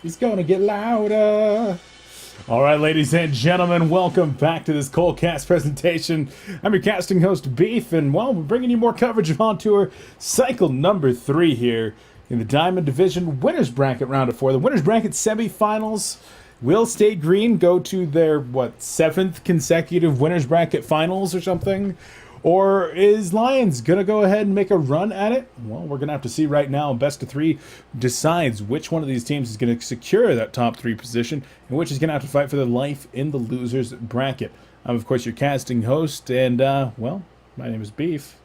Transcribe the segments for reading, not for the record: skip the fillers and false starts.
He's gonna get louder. All right, ladies and gentlemen, welcome back to this Colecast presentation. I'm your casting host, Beef, and well, we're bringing you more coverage of HoN Tour cycle number 3 here in the Diamond Division Winners Bracket Round of 4. The Winners Bracket semifinals. Will stayGreen go to their, 7th consecutive Winners Bracket finals or something? Or is Lions going to go ahead and make a run at it? Well, we're going to have to see right now. Best of 3 decides which one of these teams is going to secure that top 3 position and which is going to have to fight for their life in the losers bracket. I'm, of course, your casting host, and, well, my name is Beef.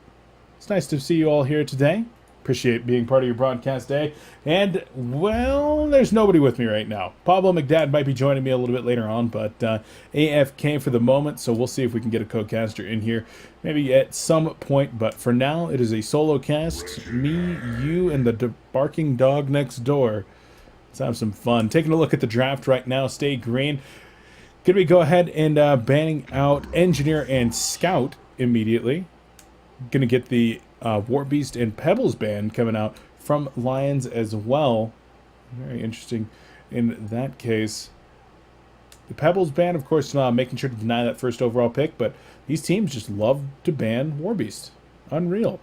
It's nice to see you all here today. Appreciate being part of your broadcast day. And, well, there's nobody with me right now. Pablo McDad might be joining me a little bit later on, but AFK for the moment, so we'll see if we can get a co-caster in here maybe at some point. But for now, it is a solo cast. Me, you, and the barking dog next door. Let's have some fun. Taking a look at the draft right now. stayGreen. Could we go ahead and banning out Engineer and Scout immediately? Gonna get the War Beast and Pebbles band coming out from Lions as well. Very interesting in that case. The Pebbles band, of course, making sure to deny that first overall pick, but these teams just love to ban War Beast. Unreal.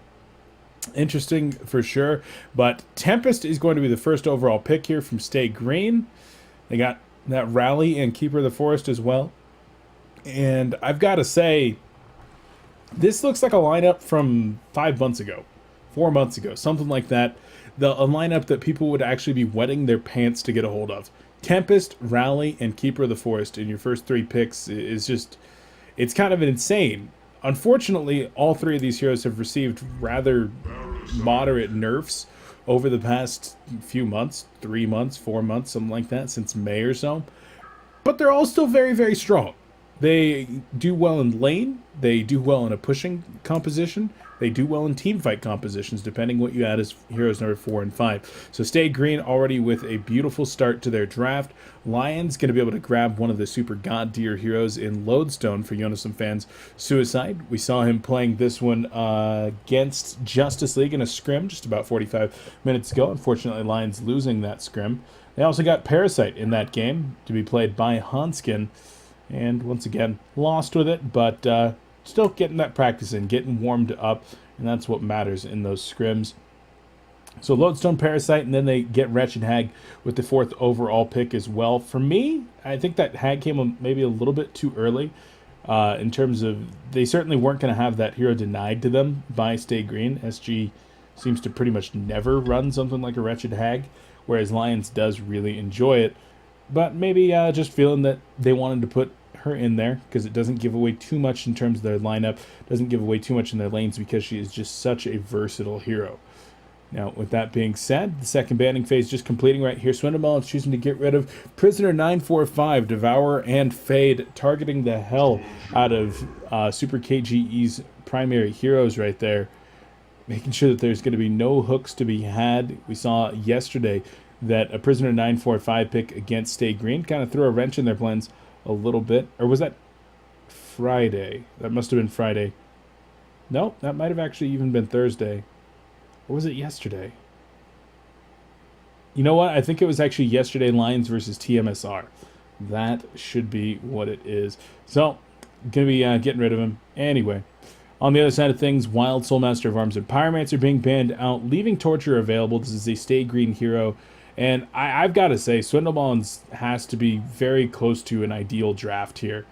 Interesting for sure, but Tempest is going to be the first overall pick here from stayGreen. They got that Rally and Keeper of the Forest as well. And I've got to say, this looks like a lineup from 5 months ago, 4 months ago, something like that. A lineup that people would actually be wetting their pants to get a hold of. Tempest, Rally, and Keeper of the Forest in your first 3 picks is just, it's kind of insane. Unfortunately, all 3 of these heroes have received rather moderate nerfs over the past few months, 3 months, 4 months, something like that, since May or so. But they're all still very, very strong. They do well in lane, they do well in a pushing composition, they do well in teamfight compositions, depending what you add as heroes number 4 and 5. So stayGreen already with a beautiful start to their draft. Lions going to be able to grab one of the super god tier heroes in Lodestone for Yonisum fans. Suicide, we saw him playing this one against Justice League in a scrim just about 45 minutes ago. Unfortunately, Lions losing that scrim. They also got Parasite in that game to be played by Hanskin. And once again, lost with it, but still getting that practice in, getting warmed up, and that's what matters in those scrims. So Lodestone, Parasite, and then they get Wretched Hag with the 4th overall pick as well. For me, I think that Hag came maybe a little bit too early in terms of they certainly weren't going to have that hero denied to them by stayGreen. SG seems to pretty much never run something like a Wretched Hag, whereas Lions does really enjoy it. But maybe just feeling that they wanted to put her in there because it doesn't give away too much in terms of their lineup, doesn't give away too much in their lanes because she is just such a versatile hero. Now, with that being said, the second banning phase just completing right here. Swindlemelon is choosing to get rid of Prisoner 945, Devour, and Fade, targeting the hell out of Super KGE's primary heroes right there, making sure that there's going to be no hooks to be had. We saw yesterday that a Prisoner 945 pick against stayGreen kind of threw a wrench in their plans a little bit. Or was that Friday? That must have been Friday. No, that might have actually even been Thursday. Or was it yesterday? You know what? I think it was actually yesterday, Lions versus TMSR. That should be what it is. So, going to be getting rid of him. Anyway, on the other side of things, Wild, Soulmaster of Arms, and Pyromancer being banned out, leaving Torture available. This is a stayGreen hero. And I've got to say, Swindlemelons has to be very close to an ideal draft here.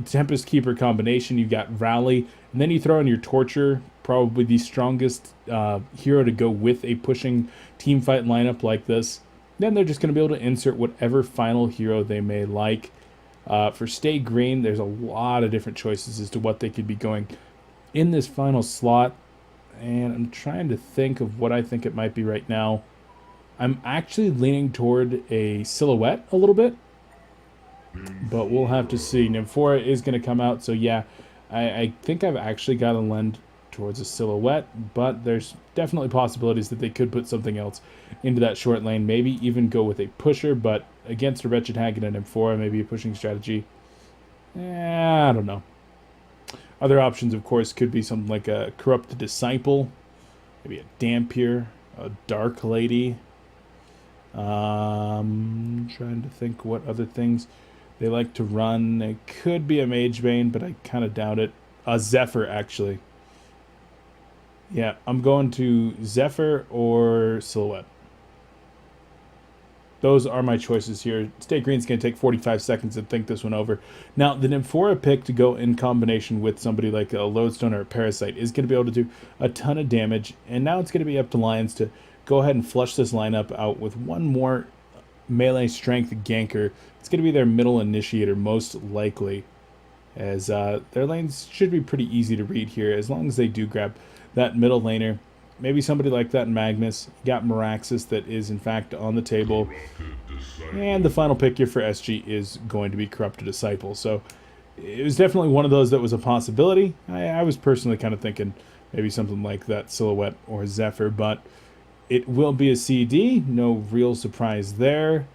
Tempest Keeper combination, you've got Rally, and then you throw in your Torture, probably the strongest hero to go with a pushing teamfight lineup like this. Then they're just going to be able to insert whatever final hero they may like. For stayGreen, there's a lot of different choices as to what they could be going in this final slot. And I'm trying to think of what I think it might be right now. I'm actually leaning toward a Silhouette a little bit, but we'll have to see. Nymphora is going to come out, so yeah, I think I've actually got to lend towards a Silhouette, but there's definitely possibilities that they could put something else into that short lane, maybe even go with a pusher, but against a Wretched Hag and an Nymphora, maybe a pushing strategy. I don't know. Other options, of course, could be something like a Corrupt Disciple, maybe a Dampier, a Dark Lady. Trying to think what other things they like to run. It could be a Mage Bane, but I kind of doubt it. Zephyr, actually. Yeah, I'm going to Zephyr or Silhouette. Those are my choices here. stayGreen's going to take 45 seconds to think this one over. Now, the Nymphora pick to go in combination with somebody like a Lodestone or a Parasite is going to be able to do a ton of damage. And now it's going to be up to Lions to go ahead and flush this lineup out with one more melee strength ganker. It's going to be their middle initiator, most likely, as their lanes should be pretty easy to read here, as long as they do grab that middle laner. Maybe somebody like that in Magnus. You got Meraxis that is, in fact, on the table. And the final pick here for SG is going to be Corrupted Disciple. So it was definitely one of those that was a possibility. I was personally kind of thinking maybe something like that Silhouette or Zephyr, but it will be a CD. No real surprise there.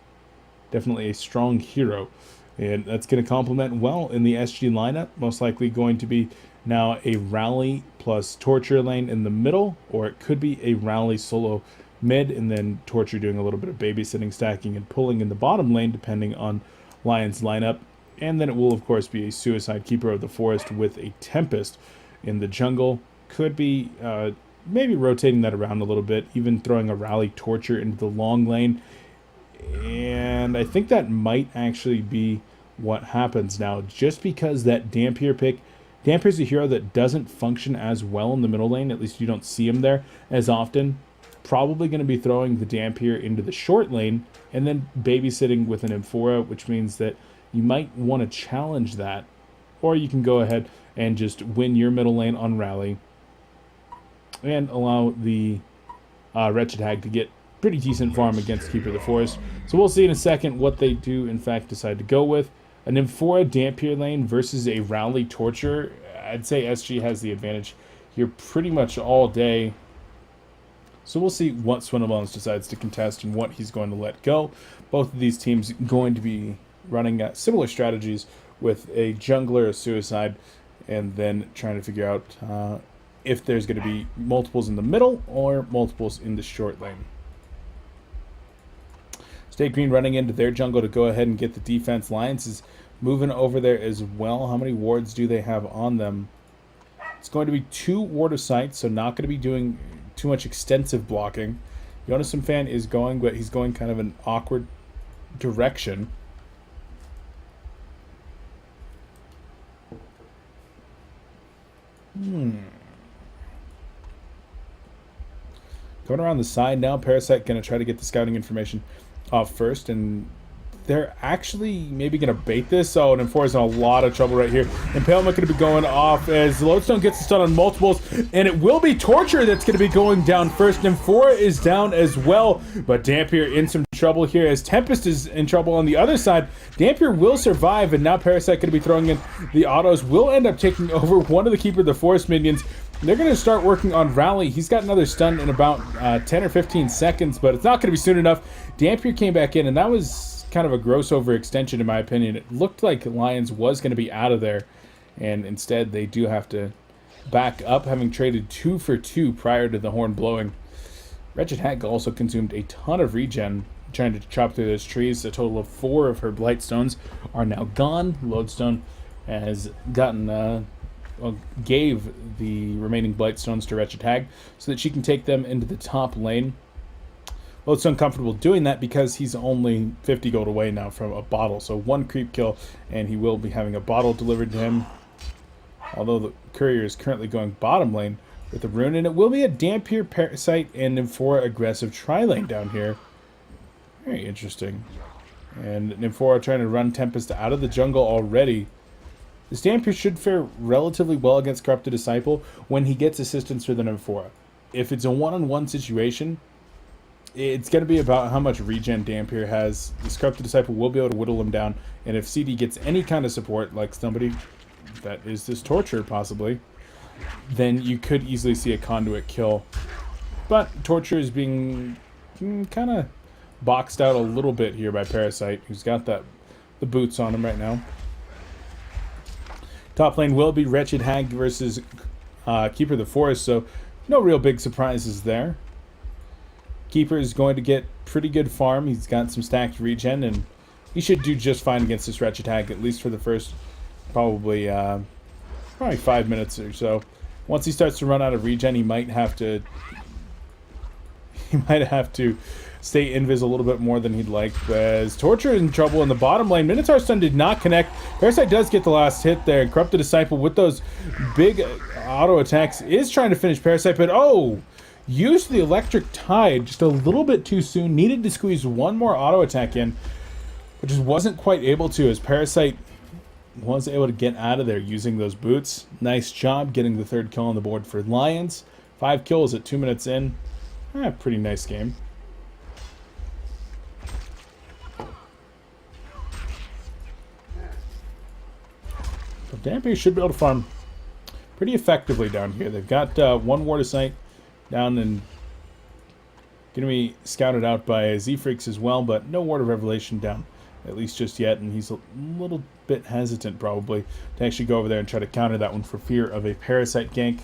Definitely a strong hero. And that's going to complement well in the SG lineup. Most likely going to be now a Rally plus Torture lane in the middle, or it could be a Rally solo mid, and then Torture doing a little bit of babysitting, stacking, and pulling in the bottom lane, depending on Lion's lineup. And then it will, of course, be a Suicide Keeper of the Forest with a Tempest in the jungle. Could be maybe rotating that around a little bit, even throwing a Rally Torture into the long lane. And I think that might actually be what happens now, just because that Dampier pick, Dampier's a hero that doesn't function as well in the middle lane. At least you don't see him there as often. Probably going to be throwing the Dampier into the short lane and then babysitting with an Nymphora, which means that you might want to challenge that. Or you can go ahead and just win your middle lane on Rally and allow the Wretched Hag to get pretty decent farm against Keeper of the Forest. So we'll see in a second what they do, in fact, decide to go with. A Nymphora Dampier lane versus a Rally Torture. I'd say SG has the advantage here pretty much all day. So we'll see what Swindelbones decides to contest and what he's going to let go. Both of these teams going to be running similar strategies with a jungler, a Suicide, and then trying to figure out if there's going to be multiples in the middle or multiples in the short lane. stayGreen running into their jungle to go ahead and get the defense. Lions is moving over there as well. How many wards do they have on them? It's going to be 2 ward of sight, so not going to be doing too much extensive blocking. Jonas Fan is going, but he's going kind of an awkward direction. Going around the side now. Parasite going to try to get the scouting information off first, and they're actually maybe going to bait this. Oh, and Nymfora's in a lot of trouble right here. Impalement going to be going off as Lodestone gets the stun on multiples, and it will be Torture that's going to be going down first. Nymfora is down as well, but Dampier in some trouble here as Tempest is in trouble on the other side. Dampier will survive, and now Parasite going to be throwing in the autos. Will end up taking over one of the Keeper of the Forest minions. They're going to start working on Rally. He's got another stun in about 10 or 15 seconds, but it's not going to be soon enough. Dampier came back in, and that was kind of a gross overextension in my opinion. It looked like Lions was going to be out of there, and instead they do have to back up, having traded 2 for 2 prior to the horn blowing. Wretched Hag also consumed a ton of regen trying to chop through those trees. A total of 4 of her Blightstones are now gone. Lodestone has gotten gave the remaining Blightstones to Wretched Hag so that she can take them into the top lane. Lodestone comfortable doing that because he's only 50 gold away now from a bottle. So 1 creep kill, and he will be having a bottle delivered to him. Although the courier is currently going bottom lane with the rune, and it will be a Dampier, Parasite, and Nymphora aggressive tri-lane down here. Very interesting. And Nymphora trying to run Tempest out of the jungle already. This Dampier should fare relatively well against Corrupted Disciple when he gets assistance for the Nymphora. If it's a one-on-one situation, it's going to be about how much regen Dampier has. This Corrupted Disciple will be able to whittle him down, and if CD gets any kind of support, like somebody that is this Torture possibly, then you could easily see a conduit kill. But Torture is being kind of boxed out a little bit here by Parasite, who's got the boots on him right now. Top lane will be Wretched Hag versus Keeper of the Forest, so no real big surprises there. Keeper is going to get pretty good farm. He's got some stacked regen, and he should do just fine against this wretched hag, at least for the first probably 5 minutes or so. Once he starts to run out of regen, he might have to stay invis a little bit more than he'd like. As Torture is in trouble in the bottom lane. Minotaur Stun did not connect. Parasite does get the last hit there. Corrupted Disciple with those big auto attacks is trying to finish Parasite, but used the Electric Tide just a little bit too soon. Needed to squeeze one more auto attack in, but just wasn't quite able to, as Parasite was able to get out of there using those boots. Nice job getting the 3rd kill on the board for Lions. 5 kills at 2 minutes in. Pretty nice game. So Dampier should be able to farm pretty effectively down here. They've got 1 Ward of Sight down and going to be scouted out by Z-Freaks as well, but no Ward of Revelation down, at least just yet, and he's a little bit hesitant probably to actually go over there and try to counter that one for fear of a Parasite gank.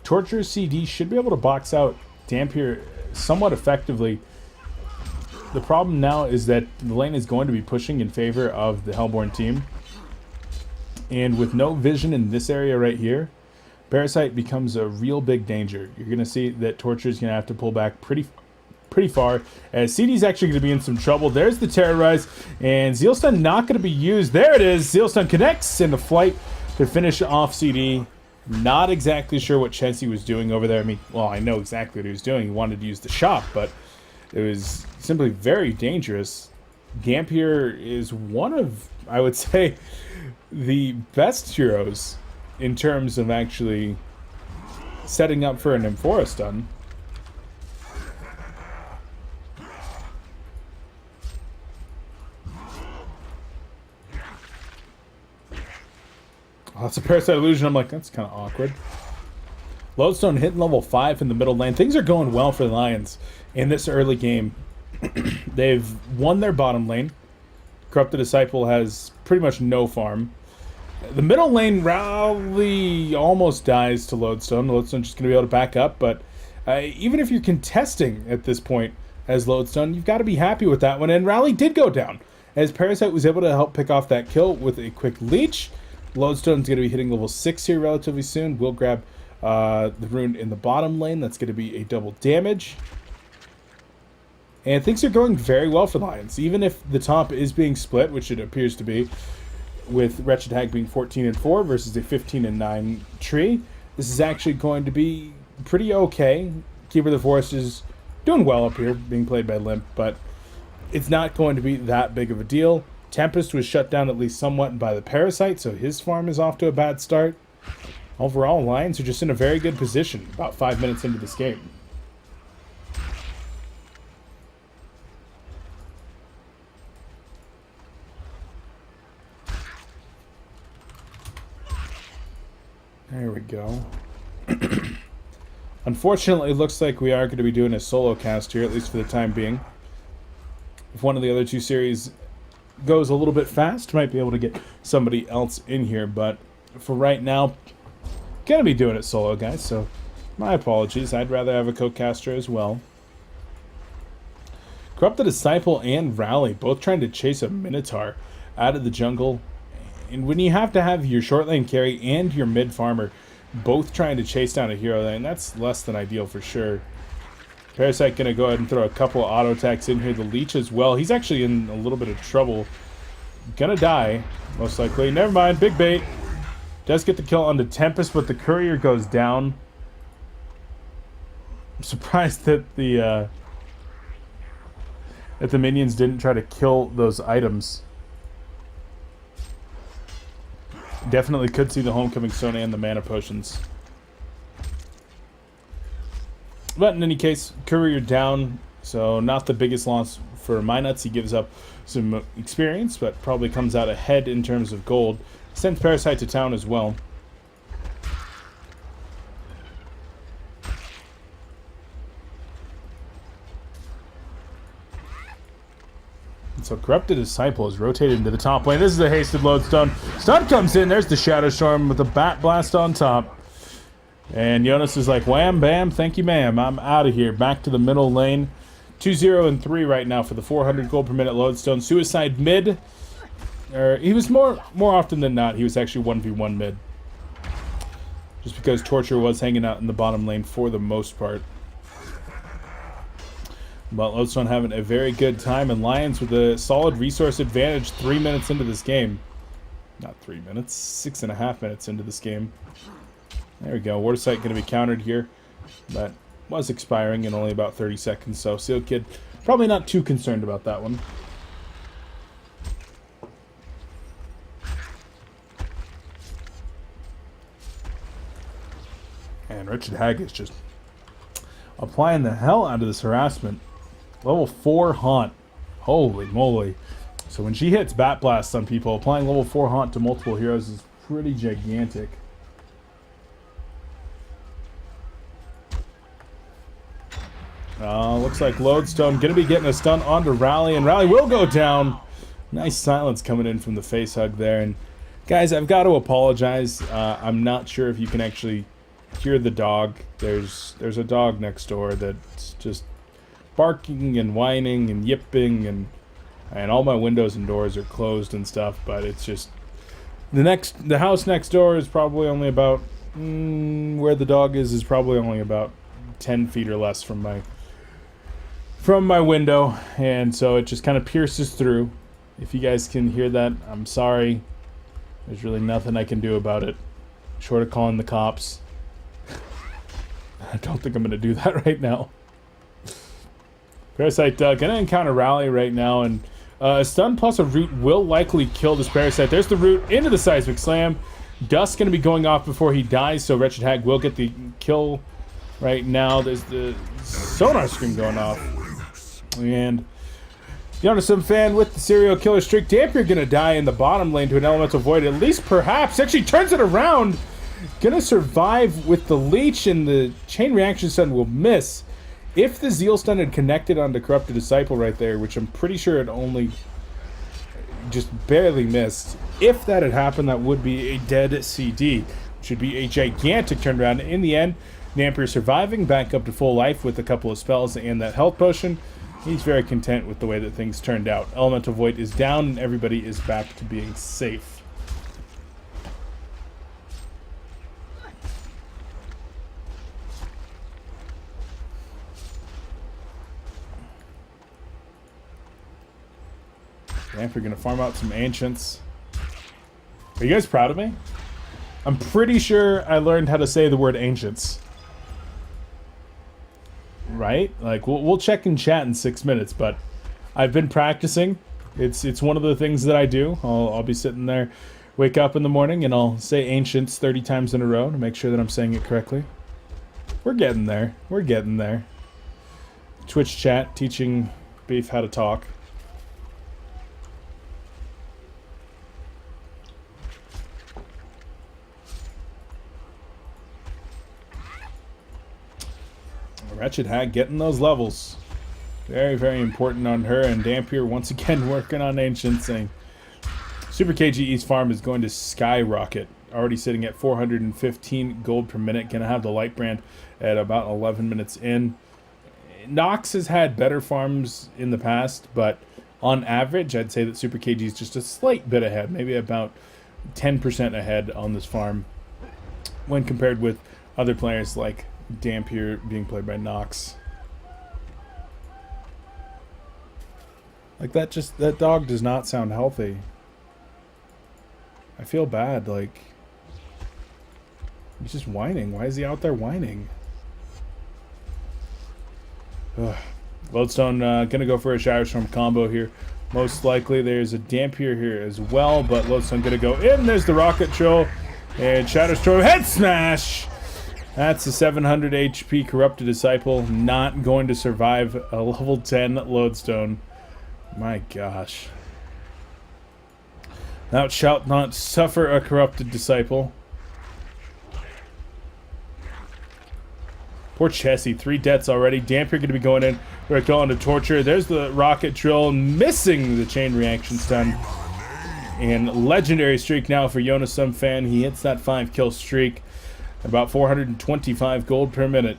Torture CD should be able to box out Dampier somewhat effectively. The problem now is that the lane is going to be pushing in favor of the Hellborn team, and with no vision in this area right here, Parasite becomes a real big danger. You're going to see that Torture is going to have to pull back pretty far, as CD's actually going to be in some trouble. There's the Terrorize, and Zeal Stun not going to be used. There it is. Zeal Stun connects into flight to finish off CD. Not exactly sure what Chelsea was doing over there. I mean, well, I know exactly what he was doing. He wanted to use the shop, but it was simply very dangerous. Dampier is one of, I would say, the best heroes in terms of actually setting up for an Amphora stun. Oh, that's a Parasite Illusion. I'm like, that's kind of awkward. Lodestone hitting level 5 in the middle lane. Things are going well for the Lions in this early game. They've won their bottom lane. Corrupted Disciple has pretty much no farm. The middle lane rally almost dies to Lodestone. Lodestone's just going to be able to back up, but even if you're contesting at this point as Lodestone, you've got to be happy with that one. And rally did go down, as Parasite was able to help pick off that kill with a quick leech. Lodestone's going to be hitting level 6 here relatively soon. We'll grab the rune in the bottom lane. That's going to be a double damage. And things are going very well for Lions, even if the top is being split, which it appears to be, with Wretched Hag being 14-4 versus a 15-9 tree. This is actually going to be pretty okay. Keeper of the Forest is doing well up here, being played by Limp, but it's not going to be that big of a deal. Tempest was shut down at least somewhat by the Parasite, so his farm is off to a bad start. Overall, Lions are just in a very good position about 5 minutes into this game. There we go. Unfortunately, it looks like we are going to be doing a solo cast here, at least for the time being. If one of the other two series goes a little bit fast, might be able to get somebody else in here, but for right now, gonna be doing it solo, guys, so my apologies. I'd rather have a co-caster as well. Corrupted Disciple and Rally both trying to chase a Minotaur out of the jungle, and when you have to have your short lane carry and your mid farmer both trying to chase down a hero lane, that's less than ideal for sure. Parasite gonna go ahead and throw a couple of auto attacks in here. The leech as well. He's actually in a little bit of trouble. Gonna die, most likely. Never mind, big bait. Does get the kill onto Tempest, but the courier goes down. I'm surprised that the minions didn't try to kill those items. Definitely could see the Homecoming Stone and the mana potions. But in any case, courier down, so not the biggest loss for Minuts. He gives up some experience, but probably comes out ahead in terms of gold. Sends Parasite to town as well. And so Corrupted Disciple is rotated into the top lane. This is a hasted Lodestone. Stun comes in. There's the Shadow Storm with the Bat Blast on top. And Jonas is like, wham, bam, thank you, ma'am. I'm out of here. Back to the middle lane. 2-0 and 3 right now for the 400 gold per minute Lodestone. Suicide mid. He was more often than not, he was actually 1v1 mid. Just because Torture was hanging out in the bottom lane for the most part. But Lodestone having a very good time, and Lions with a solid resource advantage 3 minutes into this game. Not 3 minutes, 6.5 minutes into this game. There we go. Water Sight going to be countered here. That was expiring in only about 30 seconds, so Seal Kid probably not too concerned about that one. And Richard Hag is just applying the hell out of this harassment. Level 4 Haunt. Holy moly. So when she hits Bat Blast on people, applying level 4 Haunt to multiple heroes is pretty gigantic. Looks like Lodestone going to be getting a stun onto Rally, and Rally will go down. Nice silence coming in from the face hug there. And guys, I've got to apologize. I'm not sure if you can actually hear the dog. There's a dog next door that's just barking and whining and yipping, and all my windows and doors are closed and stuff, but it's just the house next door is probably only about where the dog is probably only about 10 feet or less from my window, and so it just kind of pierces through. If you guys can hear that, I'm sorry. There's really nothing I can do about it short of calling the cops. I don't think I'm going to do that right now. Parasite going to encounter Rally right now, and a stun plus a root will likely kill this Parasite. There's the root into the Seismic Slam. Dust going to be going off before he dies, so Wretched Hag will get the kill right now. There's the Sonar Scream going off. And Yonasim fan with the serial killer streak. Dampier going to die in the bottom lane to an Elemental Void. At least perhaps. Actually turns it around. Going to survive with the Leech, and the Chain Reaction Stun will miss. If the Zeal Stun had connected onto Corrupted Disciple right there, which I'm pretty sure it only just barely missed. If that had happened, that would be a dead CD. Which would be a gigantic turnaround. In the end, Dampier surviving, back up to full life with a couple of spells and that health potion. He's very content with the way that things turned out. Elemental Void is down, and everybody is back to being safe. Dampier going to farm out some Ancients. Are you guys proud of me? I'm pretty sure I learned how to say the word Ancients. Right? Like, we'll check in chat in 6 minutes, but I've been practicing. It's one of the things that I do. I'll be sitting there, wake up in the morning, and I'll say Ancients 30 times in a row to make sure that I'm saying it correctly. We're getting there. We're getting there. Twitch chat teaching Beef how to talk. Wretched Hag getting those levels. Very, very important on her. And Dampier once again working on Ancient, saying Super KG East Farm is going to skyrocket. Already sitting at 415 gold per minute. Going to have the Light Brand at about 11 minutes in. Nox has had better farms in the past, but on average, I'd say that Super KG is just a slight bit ahead. Maybe about 10% ahead on this farm when compared with other players like Dampier being played by Nox. Like that dog does not sound healthy. I feel bad, like he's just whining. Why is he out there whining? Ugh. Lodestone gonna go for a Shadow Storm combo here. Most likely there's a Dampier here as well, but Lodestone gonna go in. There's the Rocket Troll and Shadow Storm head smash. That's a 700 HP Corrupted Disciple, not going to survive a level 10 Lodestone. My gosh. Thou shalt not suffer a Corrupted Disciple. Poor Chessie, 3 deaths already. Dampier going to be going in. We're going to Torture. There's the Rocket Drill, missing the Chain Reaction Stun. And legendary streak now for Yonasim fan. He hits that 5-kill streak. about 425 gold per minute.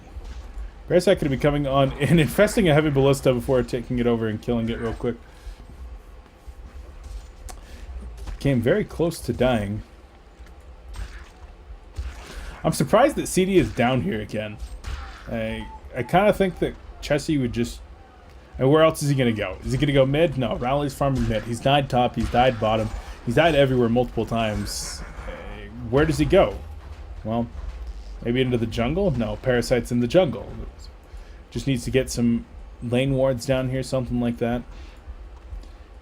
Parasite going to be coming on and infesting a heavy ballista before taking it over and killing it real quick. Came very close to dying. I'm surprised that CD is down here again. I kind of think that Chessie would just... And where else is he going to go? Is he going to go mid? No, Rowley's farming mid. He's died top, he's died bottom. He's died everywhere multiple times. Where does he go? Well, maybe into the jungle? No, Parasite's in the jungle. Just needs to get some lane wards down here, something like that.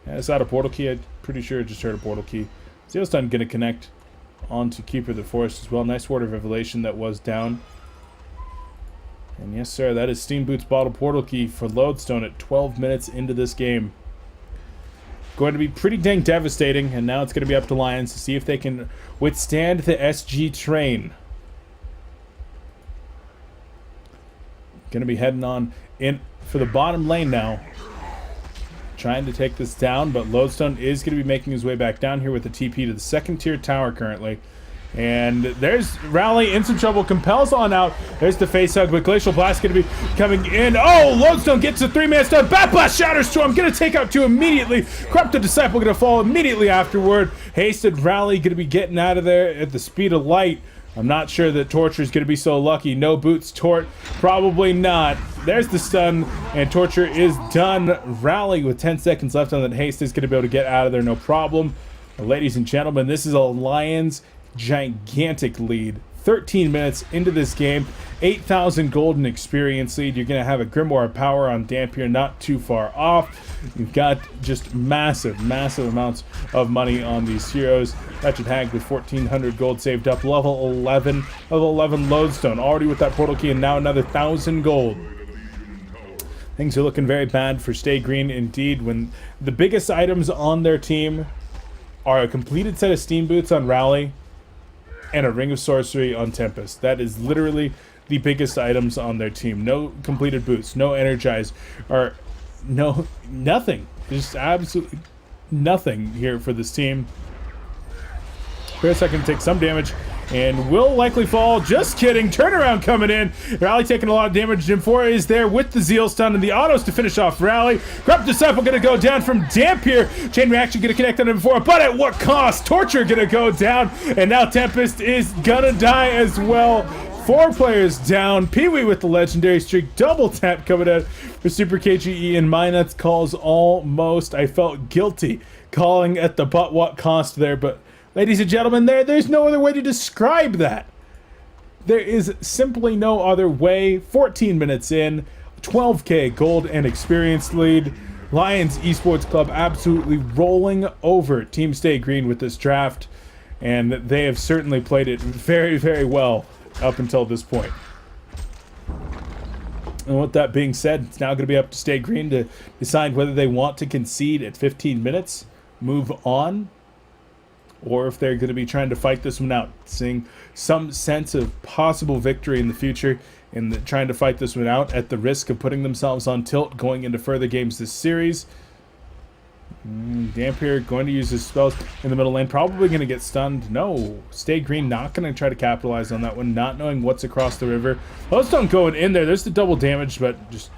Yeah, is that a portal key? I'm pretty sure I just heard a portal key. Zealstun going to connect onto Keeper of the Forest as well. Nice Word of Revelation that was down. And yes, sir, that is Steam Boots Bottle Portal Key for Lodestone at 12 minutes into this game. Going to be pretty dang devastating, and now it's going to be up to Lions to see if they can withstand the SG train. Going to be heading on in for the bottom lane now. Trying to take this down, but Lodestone is going to be making his way back down here with the TP to the second tier tower currently. And there's Rally in some trouble, compels on out. There's the face hug, but Glacial Blast going to be coming in. Oh, Lodestone gets a 3-man stun. Bat Blast, Shatter Storm going to take out 2 immediately. Corrupted Disciple going to fall immediately afterward. Hasted Rally going to be getting out of there at the speed of light. I'm not sure that Torture is going to be so lucky. No boots, Tort, probably not. There's the stun, and Torture is done. Rally with 10 seconds left on that. Haste is going to be able to get out of there, no problem. Ladies and gentlemen, this is a Lions gigantic lead. 13 minutes into this game, 8,000 golden experience lead. You're going to have a Grimoire Power on Dampier not too far off. You've got just massive amounts of money on these heroes. Wretched Hag with 1,400 gold saved up. Level 11 Lodestone. Already with that portal key and now another 1,000 gold. Things are looking very bad for stayGreen indeed when the biggest items on their team are a completed set of Steam Boots on Rally and a Ring of Sorcery on Tempest. That is literally the biggest items on their team. No completed boots, no energize, or nothing. Just absolutely nothing here for this team. Parasite can take some damage and will likely fall. Just kidding. Turnaround coming in. Rally taking a lot of damage. Jim 4 is there with the Zeal stun and the autos to finish off Rally. Corrupt Disciple going to go down from Dampier. Chain Reaction going to connect on him before, but at what cost? Torture going to go down, and now Tempest is going to die as well. 4 players down. Pee-wee with the legendary streak. Double tap coming out for Super KGE, and my nuts calls almost. I felt guilty calling at the but what cost there, but ladies and gentlemen, there's no other way to describe that. There is simply no other way. 14 minutes in, 12k gold and experience lead. Lions eSportsKlubb absolutely rolling over Team stayGreen with this draft, and they have certainly played it very, very well up until this point. And with that being said, it's now going to be up to stayGreen to decide whether they want to concede at 15 minutes, move on, or if they're going to be trying to fight this one out, seeing some sense of possible victory in the future and trying to fight this one out at the risk of putting themselves on tilt going into further games this series. Dampier going to use his spells in the middle lane, probably going to get stunned. No, stayGreen not going to try to capitalize on that one, not knowing what's across the river. Lodestone going in there. There's the double damage, but just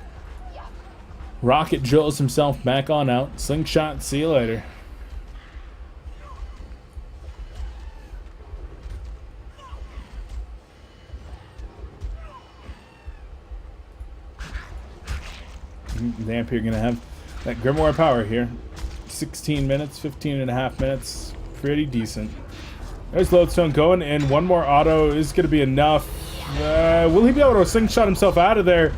Rocket drills himself back on out. Slingshot, see you later. Dampier going to have that Grimoire Power here. 16 minutes, 15 and a half minutes. Pretty decent. There's Lodestone going, and one more auto is going to be enough. Will he be able to slingshot himself out of there?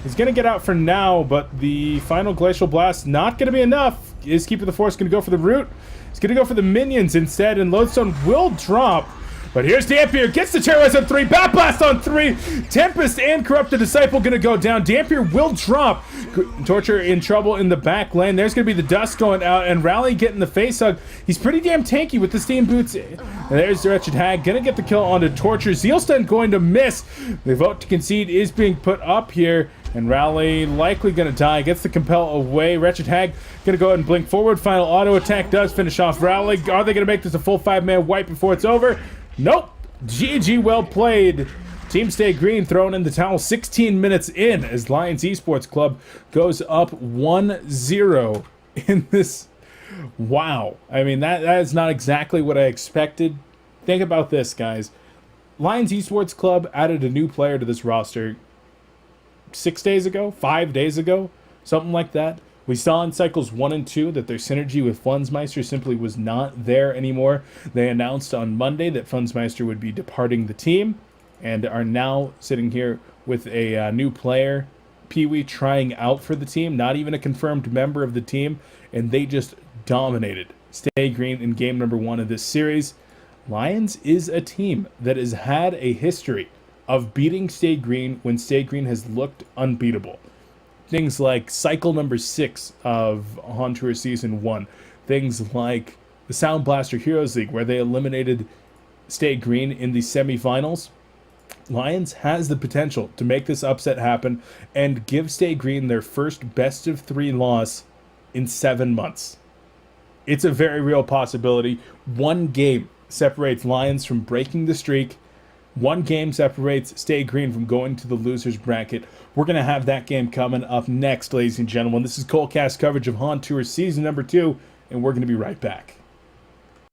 He's going to get out for now, but the final Glacial Blast not going to be enough. Is Keeper of the Forest going to go for the root? He's going to go for the minions instead, and Lodestone will drop. But here's Dampier, gets the Terrorize on 3, Bat Blast on 3, Tempest and Corrupted Disciple gonna go down. Dampier will drop. Torture in trouble in the back lane. There's gonna be the dust going out, and Rally getting the face hug. He's pretty damn tanky with the Steam Boots. And there's the Wretched Hag, gonna get the kill onto Torture. Zealstun going to miss. The vote to concede is being put up here, and Rally likely gonna die. Gets the compel away. Wretched Hag gonna go ahead and blink forward. Final auto attack does finish off Rally. Are they gonna make this a full 5-man wipe before it's over? Nope. GG, well played. Team Stay Green throwing in the towel 16 minutes in as Lions eSportsKlubb goes up 1-0 in this. Wow. I mean, that is not exactly what I expected. Think about this, guys. Lions eSportsKlubb added a new player to this roster 6 days ago, 5 days ago, something like that. We saw in Cycles 1 and 2 that their synergy with Fundsmeister simply was not there anymore. They announced on Monday that Fundsmeister would be departing the team and are now sitting here with a new player, Pee-wee, trying out for the team, not even a confirmed member of the team, and they just dominated Stay Green in game number 1 of this series. Lions is a team that has had a history of beating Stay Green when Stay Green has looked unbeatable. Things like cycle number 6 of HoN Tour Season 1. Things like the Sound Blaster Heroes League, where they eliminated Stay Green in the semifinals. Lions has the potential to make this upset happen and give Stay Green their first best-of-3 loss in 7 months. It's a very real possibility. One game separates Lions from breaking the streak. One game separates Stay Green from going to the losers bracket. We're going to have that game coming up next, ladies and gentlemen. This is Colecast coverage of HoN Tour Season number 2, and we're going to be right back.